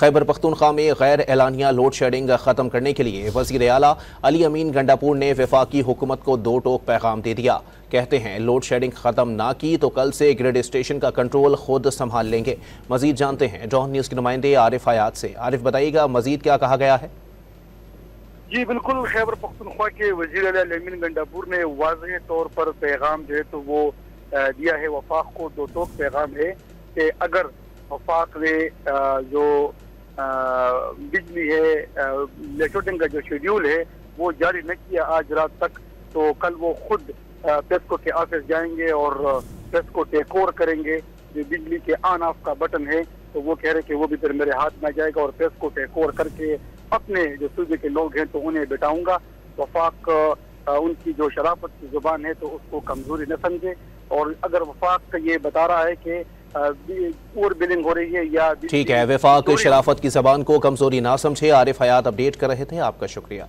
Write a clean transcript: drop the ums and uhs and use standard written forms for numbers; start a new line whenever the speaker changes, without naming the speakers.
خیبر پختونخوا میں غیر اعلانیہ load shedding ختم کرنے کے لیے وزیر اعلیٰ علی امین گنڈاپور نے وفاقی حکومت کو دو ٹوک پیغام دے دیا۔ کہتے ہیں لوڈ شیڈنگ ختم نہ کی تو کل سے گریڈ اسٹیشن کا کنٹرول خود سنبھال لیں گے۔ مزید جانتے ہیں جوہر نیوز کے نمائندے عارف حیات سے۔ عارف بتائیے گا مزید کیا کہا گیا ہے؟
جی بالکل، خیبر پختونخوا کے وزیر اعلیٰ علی امین گنڈاپور نے واضح طور پر پیغام جو ہے تو وہ دیا ہے وفاق کو۔ دو ٹوک پیغام ہے کہ اگر وفاق نے جو بجلی ہے لیٹوٹنگ کا جو شیڈیول ہے وہ جاری نہ کیا آج رات تک، تو کل وہ خود پیسکو کے آفس جائیں گے اور پیسکو ٹیک اوور کریں گے۔ جو بجلی کے آن آف کا بٹن ہے تو وہ کہہ رہے کہ وہ بھی پھر میرے ہاتھ میں جائے گا اور پیسکو ٹیک اوور کر کے اپنے جو صوبے کے لوگ ہیں تو انہیں بٹاؤں گا۔ وفاق ان کی جو شرافت کی زبان ہے تو اس کو کمزوری نہ سمجھے، اور اگر وفاق یہ بتا رہا ہے کہ اوور بلنگ ہو رہی ہے یا
ٹھیک ہے، وفاق شرافت کی زبان کو کمزوری نہ سمجھے۔ عارف حیات اپڈیٹ کر رہے تھے، آپ کا شکریہ۔